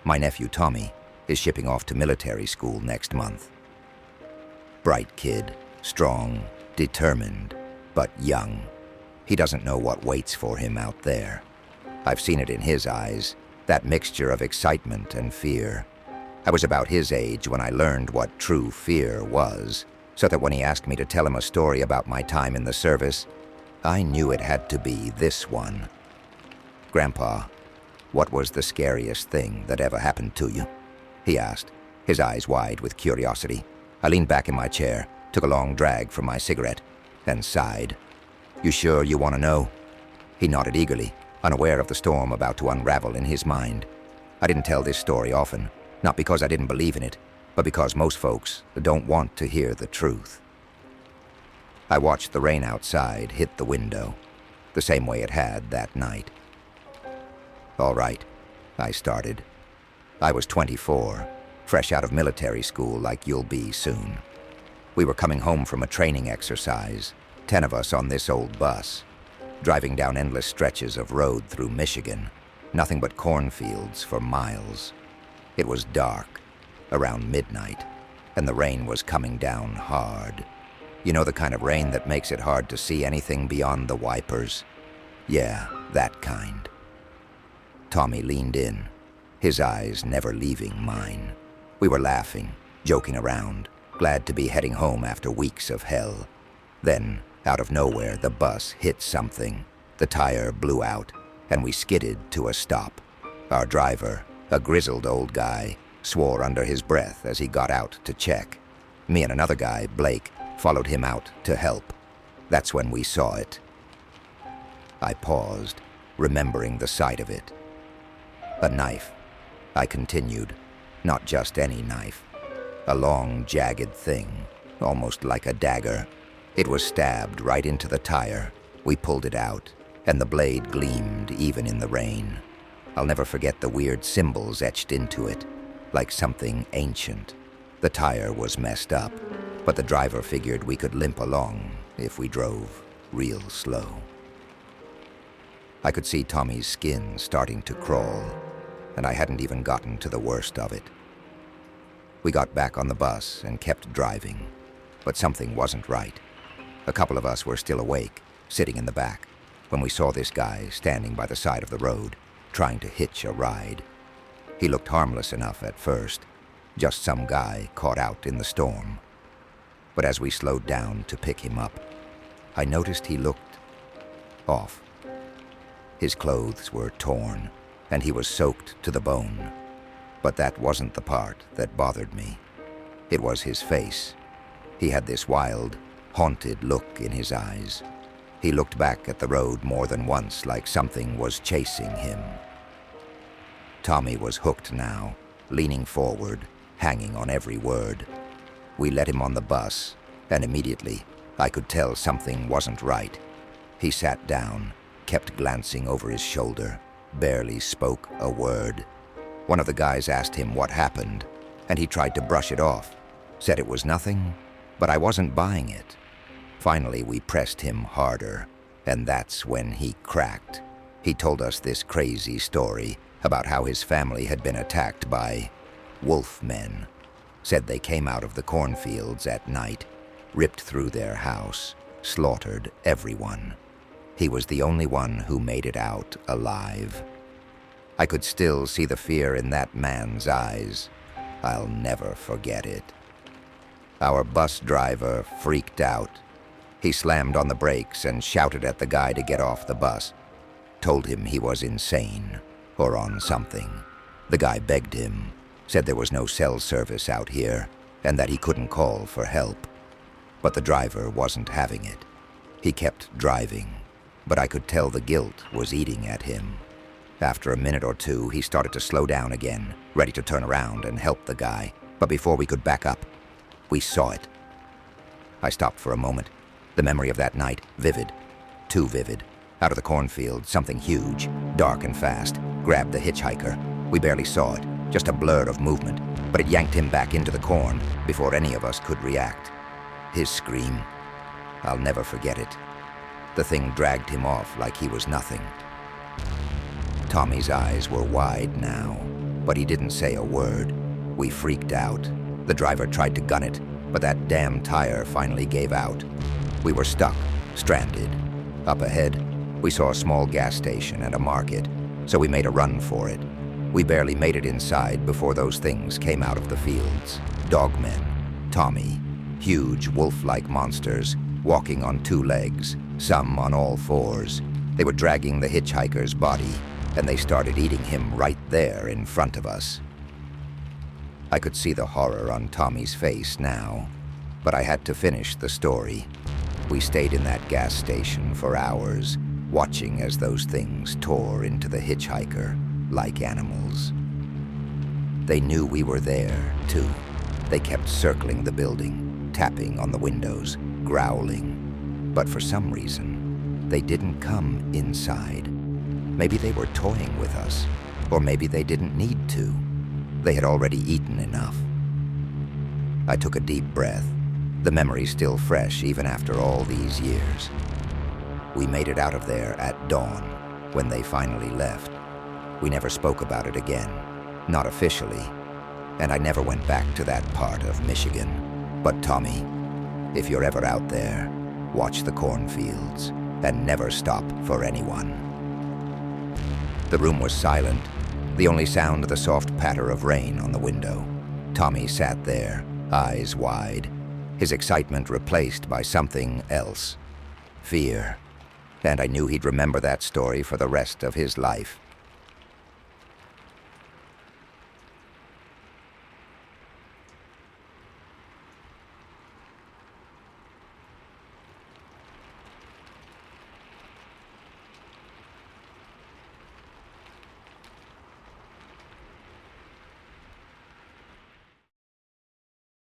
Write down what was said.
My nephew Tommy is shipping off to military school next month. Bright kid, strong, determined, but young. He doesn't know what waits for him out there. I've seen it in his eyes, that mixture of excitement and fear. I was about his age when I learned what true fear was, so that when he asked me to tell him a story about my time in the service, I knew it had to be this one. "Grandpa, what was the scariest thing that ever happened to you?" he asked, his eyes wide with curiosity. I leaned back in my chair, took a long drag from my cigarette, and sighed. "You sure you want to know?" He nodded eagerly, unaware of the storm about to unravel in his mind. I didn't tell this story often, not because I didn't believe in it, but because most folks don't want to hear the truth. I watched the rain outside hit the window, the same way it had that night. "All right," I started. I was 24, fresh out of military school like you'll be soon. We were coming home from a training exercise, 10 of us on this old bus, driving down endless stretches of road through Michigan, nothing but cornfields for miles. It was dark, around midnight, and the rain was coming down hard. You know the kind of rain that makes it hard to see anything beyond the wipers? Yeah, that kind. Tommy leaned in, his eyes never leaving mine. We were laughing, joking around, glad to be heading home after weeks of hell. Then, out of nowhere, the bus hit something. The tire blew out, and we skidded to a stop. Our driver, a grizzled old guy, swore under his breath as he got out to check. Me and another guy, Blake, followed him out to help. That's when we saw it. I paused, remembering the sight of it. "A knife," I continued. "Not just any knife. A long, jagged thing, almost like a dagger. It was stabbed right into the tire. We pulled it out, and the blade gleamed even in the rain. I'll never forget the weird symbols etched into it, like something ancient. The tire was messed up, but the driver figured we could limp along if we drove real slow." I could see Tommy's skin starting to crawl, and I hadn't even gotten to the worst of it. We got back on the bus and kept driving, but something wasn't right. A couple of us were still awake, sitting in the back, when we saw this guy standing by the side of the road, trying to hitch a ride. He looked harmless enough at first, just some guy caught out in the storm. But as we slowed down to pick him up, I noticed he looked off. His clothes were torn, and he was soaked to the bone. But that wasn't the part that bothered me. It was his face. He had this wild, haunted look in his eyes. He looked back at the road more than once like something was chasing him. Tommy was hooked now, leaning forward, hanging on every word. We let him on the bus, and immediately I could tell something wasn't right. He sat down, kept glancing over his shoulder, barely spoke a word. One of the guys asked him what happened, and he tried to brush it off, said it was nothing, but I wasn't buying it. Finally, we pressed him harder, and that's when he cracked. He told us this crazy story about how his family had been attacked by wolfmen. Said they came out of the cornfields at night, ripped through their house, slaughtered everyone. He was the only one who made it out alive. I could still see the fear in that man's eyes. I'll never forget it. Our bus driver freaked out. He slammed on the brakes and shouted at the guy to get off the bus. Told him he was insane or on something. The guy begged him, said there was no cell service out here and that he couldn't call for help. But the driver wasn't having it. He kept driving, but I could tell the guilt was eating at him. After a minute or two, he started to slow down again, ready to turn around and help the guy. But before we could back up, we saw it. I stopped for a moment. The memory of that night, vivid, too vivid. Out of the cornfield, something huge, dark and fast, grabbed the hitchhiker. We barely saw it, just a blur of movement, but it yanked him back into the corn before any of us could react. His scream, I'll never forget it. The thing dragged him off like he was nothing. Tommy's eyes were wide now. but he didn't say a word. We freaked out. The driver tried to gun it, but that damn tire finally gave out. We were stuck, stranded. Up ahead, we saw a small gas station and a market, so we made a run for it. We barely made it inside before those things came out of the fields. Dogmen, Tommy, huge wolf-like monsters, walking on 2 legs, some on all 4s. They were dragging the hitchhiker's body, and they started eating him right there in front of us. I could see the horror on Tommy's face now, but I had to finish the story. We stayed in that gas station for hours, watching as those things tore into the hitchhiker like animals. They knew we were there, too. They kept circling the building, tapping on the windows, growling. But for some reason, they didn't come inside. Maybe they were toying with us, or maybe they didn't need to. They had already eaten enough. I took a deep breath, the memory still fresh even after all these years. We made it out of there at dawn, when they finally left. We never spoke about it again, not officially, and I never went back to that part of Michigan. But Tommy, if you're ever out there, watch the cornfields and never stop for anyone. The room was silent, the only sound the soft patter of rain on the window. Tommy sat there, eyes wide, his excitement replaced by something else. Fear. And I knew he'd remember that story for the rest of his life.